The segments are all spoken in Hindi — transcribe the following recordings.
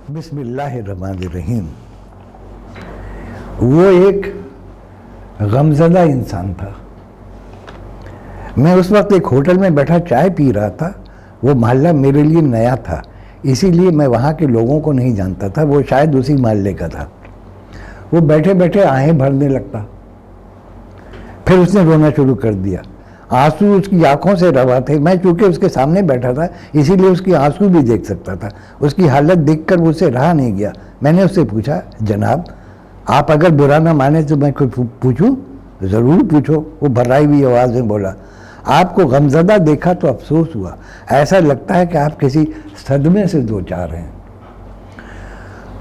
बिस्मिल्लाहिर्रहमानिर्रहीम। वो एक गमज़दा इंसान था। मैं उस वक्त एक होटल में बैठा चाय पी रहा था। वो मोहल्ला मेरे लिए नया था, इसीलिए मैं वहाँ के लोगों को नहीं जानता था। वो शायद उसी मोहल्ले का था। वो बैठे बैठे आहें भरने लगता, फिर उसने रोना शुरू कर दिया। आंसू उसकी आंखों से रवा थे। मैं चूँकि उसके सामने बैठा था, इसीलिए उसकी आंसू भी देख सकता था। उसकी हालत देखकर मुझसे रहा नहीं गया। मैंने उससे पूछा, जनाब आप अगर बुरा ना माने तो मैं कुछ पूछूं? ज़रूर पूछो, वो भर्राई हुई आवाज़ में बोला। आपको गमज़दा देखा तो अफसोस हुआ। ऐसा लगता है कि आप किसी सदमे से दो चार हैं।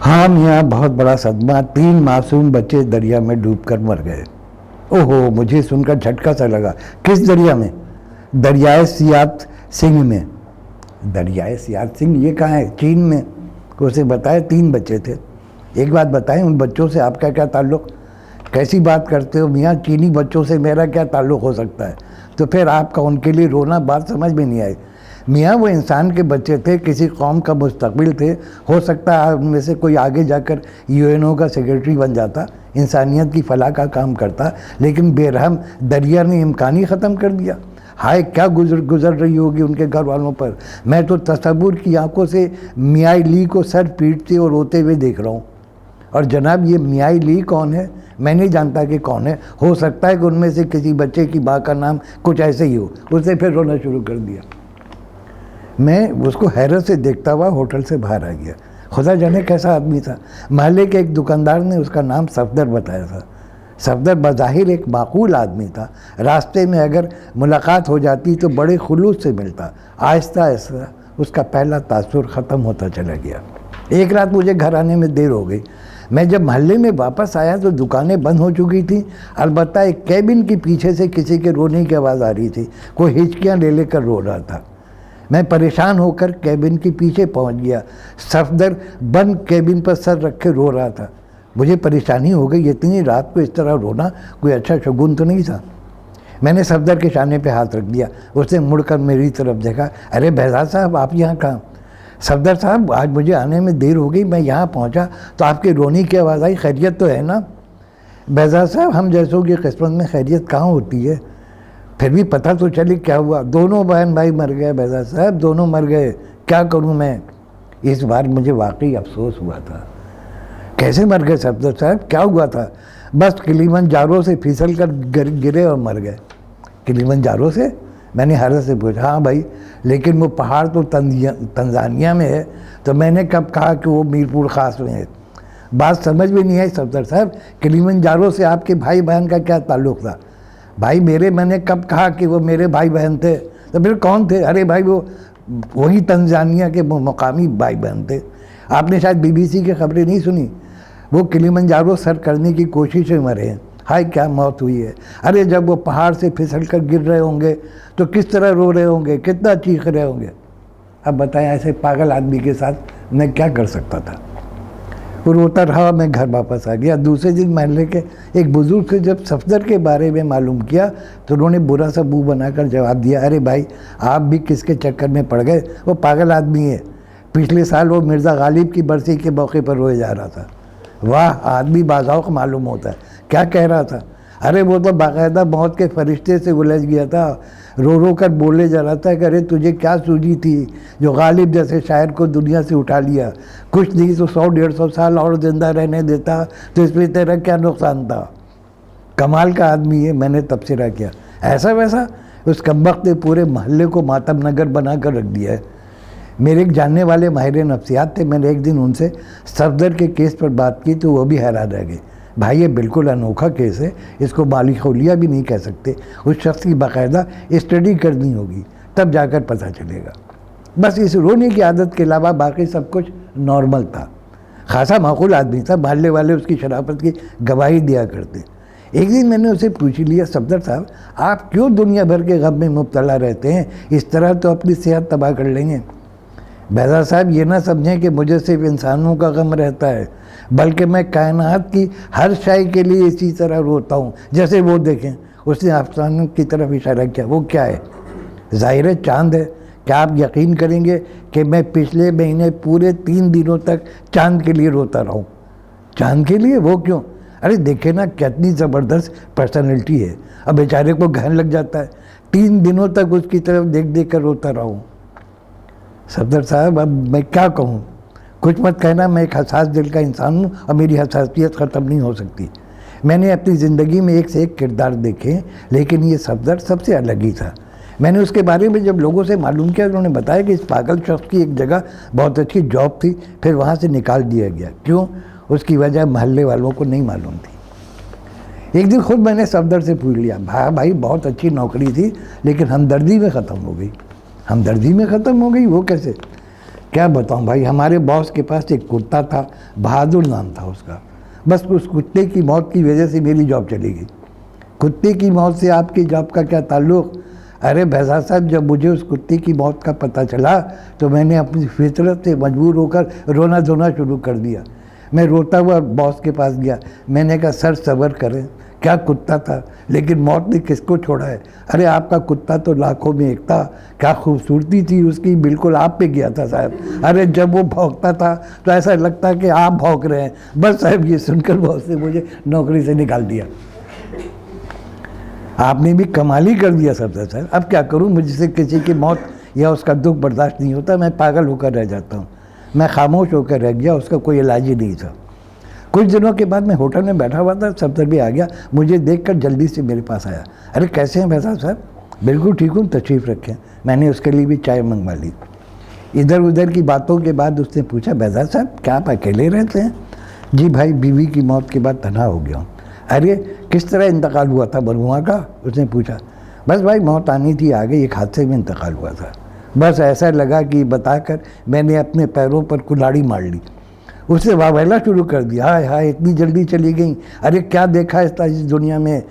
हाँ मियाँ, बहुत बड़ा सदमा। 3 मासूम बच्चे दरिया में डूबकर मर गए। ओहो, मुझे सुनकर झटका सा लगा। किस दरिया में? दरियाए सियात सिंह में। दरियाए सियात सिंह ये कहाँ है? चीन में। उसे बताया 3 बच्चे थे। एक बात बताएं, उन बच्चों से आपका क्या ताल्लुक़? कैसी बात करते हो मियाँ, चीनी बच्चों से मेरा क्या ताल्लुक़ हो सकता है? तो फिर आपका उनके लिए रोना बात समझ में नहीं आई। मियाँ वो इंसान के बच्चे थे, किसी कौम का मुस्तकबिल थे। हो सकता है उनमें से कोई आगे जाकर यूएनओ का सेक्रेटरी बन जाता, इंसानियत की फलाह का काम करता, लेकिन बेरहम दरिया ने इम्कान ही ख़त्म कर दिया। हाय क्या गुजर रही होगी उनके घर वालों पर। मैं तो तसव्वुर की आंखों से मियाँ ली को सर पीटते और रोते हुए देख रहा हूँ। और जनाब ये मियाँ ली कौन है? मैं नहीं जानता कि कौन है। हो सकता है कि उनमें से किसी बच्चे की माँ का नाम कुछ ऐसे ही हो। उसने फिर रोना शुरू कर दिया। मैं उसको हैरत से देखता हुआ होटल से बाहर आ गया। खुदा जाने कैसा आदमी था। मोहल्ले के एक दुकानदार ने उसका नाम सफदर बताया था। सफदर बज़ाहिर एक माकूल आदमी था। रास्ते में अगर मुलाकात हो जाती तो बड़े खुलूस से मिलता। आहिस्ता आहिस्ता उसका पहला तासुर ख़त्म होता चला गया। एक रात मुझे घर आने में देर हो गई। मैं जब मोहल्ले में वापस आया तो दुकानें बंद हो चुकी थी। अलबत्ता एक कैबिन के पीछे से किसी के रोने की आवाज़ आ रही थी। कोई हिचकियाँ ले लेकर रो रहा था। मैं परेशान होकर कैबिन के पीछे पहुंच गया। सफदर बंद कैबिन पर सर रखे रो रहा था। मुझे परेशानी हो गई, इतनी रात को इस तरह रोना कोई अच्छा शगुन तो नहीं था। मैंने सफदर के शाने पे हाथ रख दिया। उसने मुड़कर मेरी तरफ देखा। अरे बहजाद साहब, आप यहाँ कहाँ? सफदर साहब, आज मुझे आने में देर हो गई। मैं यहाँ पहुँचा तो आपके रोने की आवाज़ आई। खैरियत तो है ना? बहजाद साहब, हम जैसों की किस्मत में खैरियत कहाँ होती है? फिर भी पता तो चले क्या हुआ। दोनों बहन भाई मर गए बहजाद साहब, दोनों मर गए। क्या करूं मैं? इस बार मुझे वाकई अफसोस हुआ था। कैसे मर गए सफदर साहब? क्या हुआ था? बस किलिमंजारो से फिसल कर गिरे और मर गए। किलिमंजारो से? मैंने हैरत से पूछा। हाँ भाई, लेकिन वो पहाड़ तो तंजानिया में है। तो मैंने कब कहा कि वो मीरपुर खास में है? बात समझ में नहीं आई सफदर साहब। किलिमंजारो से आपके भाई बहन का क्या ताल्लुक़ था? भाई मेरे, मैंने कब कहा कि वो मेरे भाई बहन थे? तो फिर कौन थे? अरे भाई वो वही तंजानिया के मकामी भाई बहन थे। आपने शायद बीबीसी की खबरें नहीं सुनी। वो किलिमंजारो सर करने की कोशिश में मरे हैं। हाय क्या मौत हुई है। अरे जब वो पहाड़ से फिसल कर गिर रहे होंगे तो किस तरह रो रहे होंगे, कितना चीख रहे होंगे। अब बताएं, ऐसे पागल आदमी के साथ मैं क्या कर सकता था? वो रोता रहा। मैं घर वापस आ गया। दूसरे दिन मोहल्ले के एक बुज़ुर्ग से जब सफदर के बारे में मालूम किया तो उन्होंने बुरा सा मुँह बनाकर जवाब दिया, अरे भाई आप भी किसके चक्कर में पड़ गए? वो पागल आदमी है। पिछले साल वो मिर्ज़ा गालिब की बरसी के मौके पर रोए जा रहा था। वाह, आदमी बाज़ौक़ मालूम होता है। क्या कह रहा था? अरे वो तो बाकायदा मौत के फरिश्ते से उलझ गया था। रो रो कर बोले जा रहा था कि अरे तुझे क्या सूझी थी जो गालिब जैसे शायर को दुनिया से उठा लिया? कुछ नहीं तो 100-150 साल और ज़िंदा रहने देता तो इसमें तेरा क्या नुकसान था? कमाल का आदमी है। मैंने तबसरा किया। ऐसा वैसा? उस कमबख्त ने पूरे मोहल्ले को मातम नगर बना कर रख दिया है। मेरे एक जानने वाले माहिर नफ्सियात थे। मैंने एक दिन उनसे सफदर के केस पर बात की तो वो भी हैरान रह गए। भाई ये बिल्कुल अनोखा केस है, इसको माली खौलिया भी नहीं कह सकते। उस शख्स की बाकायदा स्टडी करनी होगी, तब जाकर पता चलेगा। बस इस रोने की आदत के अलावा बाकी सब कुछ नॉर्मल था। खासा माकूल आदमी था। मोहल्ले वाले उसकी शराफत की गवाही दिया करते। एक दिन मैंने उसे पूछ लिया, सफदर साहब आप क्यों दुनिया भर के गम में मुब्तला रहते हैं? इस तरह तो अपनी सेहत तबाह कर लेंगे। बहजाद साहब ये ना समझें कि मुझे सिर्फ इंसानों का गम रहता है, बल्कि मैं कायनात की हर शय के लिए इसी तरह रोता हूँ। जैसे वो देखें, उसने आसमान की तरफ इशारा किया। वो क्या है? ज़ाहिर है चाँद है। क्या आप यकीन करेंगे कि मैं पिछले महीने पूरे 3 दिनों तक चांद के लिए रोता रहा हूँ। चांद के लिए? वो क्यों? अरे देखे ना कितनी ज़बरदस्त पर्सनैलिटी है। अब बेचारे को घन लग जाता है। 3 दिनों तक उसकी तरफ देख देख कर रोता रहा हूँ। सफदर साहब अब मैं क्या कहूँ, कुछ मत कहना, मैं एक हसास दिल का इंसान हूँ और मेरी हसासियत ख़त्म नहीं हो सकती। मैंने अपनी ज़िंदगी में एक से एक किरदार देखे, लेकिन ये सफदर सबसे अलग ही था। मैंने उसके बारे में जब लोगों से मालूम किया, उन्होंने बताया कि इस पागल शख्स की एक जगह बहुत अच्छी जॉब थी, फिर वहाँ से निकाल दिया गया। क्यों? उसकी वजह मोहल्ले वालों को नहीं मालूम थी। एक दिन खुद मैंने सफदर से पूछ लिया, भाई बहुत अच्छी नौकरी थी, लेकिन हमदर्दी में ख़त्म हो गई। हमदर्दी में ख़त्म हो गई? वो कैसे? क्या बताऊँ भाई, हमारे बॉस के पास एक कुत्ता था, बहादुर नाम था उसका। बस उस कुत्ते की मौत की वजह से मेरी जॉब चली गई। कुत्ते की मौत से आपकी जॉब का क्या ताल्लुक़? अरे बहज़ाद साहब, जब मुझे उस कुत्ते की मौत का पता चला तो मैंने अपनी फितरत से मजबूर होकर रोना धोना शुरू कर दिया। मैं रोता हुआ बॉस के पास गया। मैंने कहा, सर सब्र करें, क्या कुत्ता था, लेकिन मौत ने किसको छोड़ा है? अरे आपका कुत्ता तो लाखों में एक था। क्या खूबसूरती थी उसकी, बिल्कुल आप पे गया था साहब। अरे जब वो भौंकता था तो ऐसा लगता कि आप भौंक रहे हैं। बस साहब ये सुनकर बॉस ने मुझे नौकरी से निकाल दिया। आपने भी कमाल ही कर दिया सफदर साहब। अब क्या करूं, मुझसे किसी की मौत या उसका दुख बर्दाश्त नहीं होता। मैं पागल होकर रह जाता हूं। मैं खामोश होकर रह गया, उसका कोई इलाज ही नहीं था। कुछ दिनों के बाद मैं होटल में बैठा हुआ था, सफदर भी आ गया। मुझे देखकर जल्दी से मेरे पास आया। अरे कैसे हैं फैजाद साहब? बिल्कुल ठीक हूँ, तशरीफ़ रखें। मैंने उसके लिए भी चाय मंगवा ली। इधर उधर की बातों के बाद उसने पूछा, फैजाद साहब क्या आप अकेले रहते हैं? जी भाई, बीवी की मौत के बाद तनहा हो गया हूँ। अरे किस तरह इंतकाल हुआ था मरहुमा का? उसने पूछा। बस भाई मौत आनी थी, आ गई, एक हादसे में इंतकाल हुआ था। बस ऐसा लगा कि बताकर मैंने अपने पैरों पर कुल्हाड़ी मार ली। उसने वाहवाला शुरू कर दिया, हाय हाय इतनी जल्दी चली गई, अरे क्या देखा इस दुनिया में,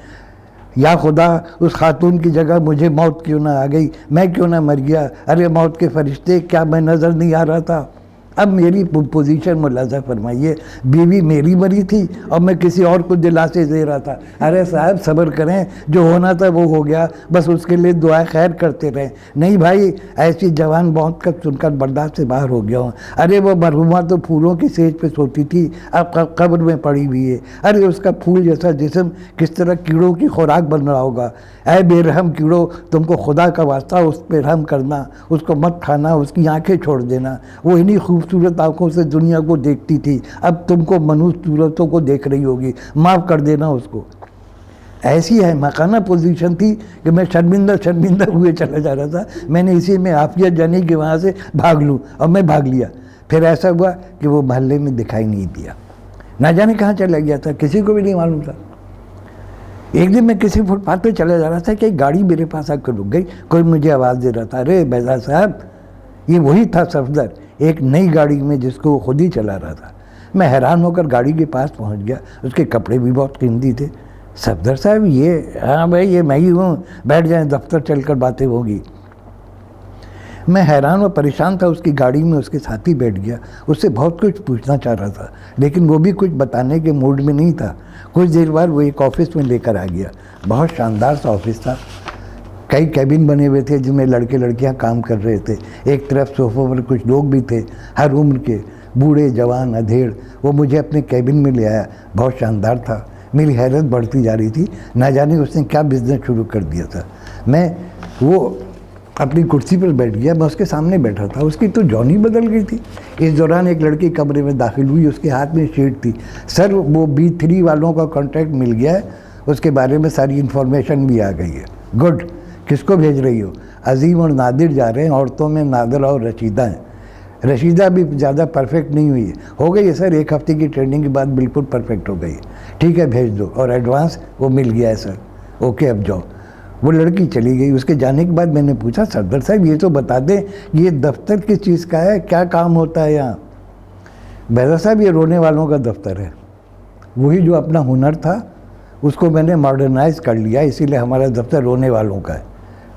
या खुदा उस खातून की जगह मुझे मौत क्यों ना आ गई, मैं क्यों ना मर गया, अरे मौत के फरिश्ते क्या मैं नज़र नहीं आ रहा था। अब मेरी पोजीशन मुलाजा फरमाइए, बीवी मेरी मरी थी और मैं किसी और को दिलासे दे रहा था। अरे साहब सब्र करें, जो होना था वो हो गया, बस उसके लिए दुआ खैर करते रहे। नहीं भाई, ऐसी जवान मौत का सुनकर बर्दाश्त से बाहर हो गया हूँ। अरे वो मरहुमा तो फूलों की सेज पे सोती थी, अब कब्र में पड़ी हुई है। अरे उसका फूल जैसा जिस्म किस तरह कीड़ों की खुराक बन रहा होगा। ऐ बेरहम कीड़ो, तुमको खुदा का वास्ता उस पर रहम करना, उसको मत खाना, उसकी आंखें छोड़ देना। वो इन्हीं खूबसूरत आंखों से दुनिया को देखती थी, अब तुमको मनुष्य सूरतों को देख रही होगी, माफ़ कर देना उसको। ऐसी है मकाना पोजीशन थी कि मैं शर्मिंदा हुए चला जा रहा था। मैंने इसी में आफियत जानी कि वहाँ से भाग लूँ, और मैं भाग लिया। फिर ऐसा हुआ कि वो मोहल्ले में दिखाई नहीं दिया, ना जाने कहाँ चला गया था, किसी को भी नहीं मालूम था। एक दिन मैं किसी फुटपाथ पे चला जा रहा था कि एक गाड़ी मेरे पास आकर रुक गई। कोई मुझे आवाज़ दे रहा था, अरे फैजाद साहब, ये वही था सफदर, एक नई गाड़ी में जिसको वो खुद ही चला रहा था। मैं हैरान होकर गाड़ी के पास पहुंच गया। उसके कपड़े भी बहुत कीमती थे। सफदर साहब ये? हाँ भाई ये मैं ही हूँ, बैठ जाएं, दफ्तर चलकर बातें होगी। मैं हैरान और परेशान था। उसकी गाड़ी में उसके साथी बैठ गया। उससे बहुत कुछ पूछना चाह रहा था, लेकिन वो भी कुछ बताने के मूड में नहीं था। कुछ देर बाद वो एक ऑफिस में लेकर आ गया। बहुत शानदार सा ऑफिस था। कई कैबिन बने हुए थे जिनमें लड़के लड़कियां काम कर रहे थे। एक तरफ सोफों पर कुछ लोग भी थे, हर उम्र के, बूढ़े जवान अधेड़। वो मुझे अपने कैबिन में ले आया। बहुत शानदार था। मेरी हैरत बढ़ती जा रही थी, ना जाने उसने क्या बिजनेस शुरू कर दिया था। वो अपनी कुर्सी पर बैठ गया, मैं उसके सामने बैठा था। उसकी तो जॉनी बदल गई थी। इस दौरान एक लड़की कमरे में दाखिल हुई। उसके हाथ में शीट थी। सर वो B3 वालों का कॉन्ट्रैक्ट मिल गया है, उसके बारे में सारी इन्फॉर्मेशन भी आ गई है। गुड, किसको भेज रही हो? अजीम और नादिर जा रहे हैं। औरतों में नादिर और रशीदा हैं। रशीदा भी ज़्यादा परफेक्ट नहीं हुई है। हो गई है सर, 1 हफ्ते की ट्रेनिंग के बाद बिल्कुल परफेक्ट हो गई। ठीक है भेज दो, और एडवांस वो मिल गया है सर। ओके अब जाओ। वो लड़की चली गई। उसके जाने के बाद मैंने पूछा, सफदर साहब ये तो बता दें ये दफ्तर किस चीज़ का है, क्या काम होता है यहाँ? फैजाद साहब ये रोने वालों का दफ्तर है। वही जो अपना हुनर था उसको मैंने मॉडर्नाइज कर लिया, इसीलिए हमारा दफ्तर रोने वालों का है।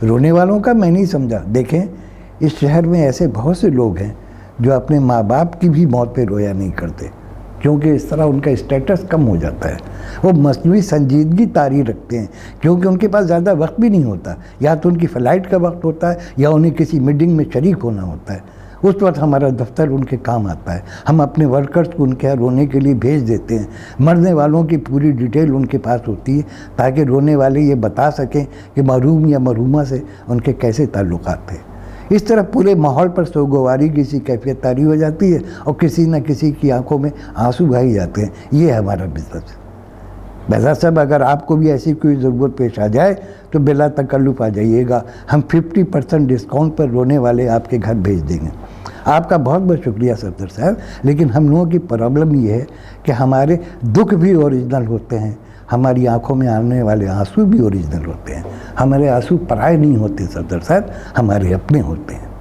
रोने वालों का मैं नहीं समझा। देखें, इस शहर में ऐसे बहुत से लोग हैं जो अपने माँ बाप की भी मौत पे रोया नहीं करते। क्योंकि इस तरह उनका स्टेटस कम हो जाता है। वो मसनवी संजीदगी तारी रखते हैं क्योंकि उनके पास ज़्यादा वक्त भी नहीं होता, या तो उनकी फ़्लाइट का वक्त होता है या उन्हें किसी मीटिंग में शरीक होना होता है। उस वक्त हमारा दफ्तर उनके काम आता है। हम अपने वर्कर्स को उनके यहाँ रोने के लिए भेज देते हैं। मरने वालों की पूरी डिटेल उनके पास होती है ताकि रोने वाले ये बता सकें कि मरहूम या मरहूमा से उनके कैसे ताल्लुकात थे। इस तरह पूरे माहौल पर सोगवारी की सी कैफियत तारी हो जाती है और किसी न किसी की आंखों में आंसू बहाए जाते हैं। ये है हमारा बिजनेस। बैज़ा साहब, अगर आपको भी ऐसी कोई ज़रूरत पेश आ जाए तो बिला तकल्लुफ़ आ जाइएगा। हम 50% डिस्काउंट पर रोने वाले आपके घर भेज देंगे। आपका बहुत बहुत शुक्रिया सफदर साहब। लेकिन हम लोगों की प्रॉब्लम ये है कि हमारे दुख भी ओरिजिनल होते हैं, हमारी आंखों में आने वाले आंसू भी ओरिजिनल होते हैं। हमारे आंसू पराए नहीं होते सफदर साहब, हमारे अपने होते हैं।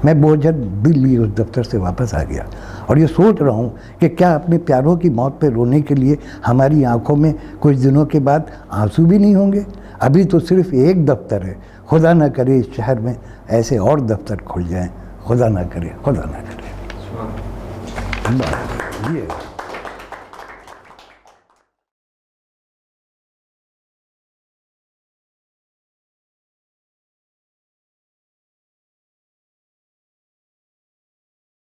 मैं बोझल दिल लिए उस दफ्तर से वापस आ गया और ये सोच रहा हूँ कि क्या अपने प्यारों की मौत पर रोने के लिए हमारी आंखों में कुछ दिनों के बाद आंसू भी नहीं होंगे। अभी तो सिर्फ एक दफ्तर है, खुदा ना करे इस शहर में ऐसे और दफ्तर खुल जाएं। खुदा ना करे, खुदा ना करे। ये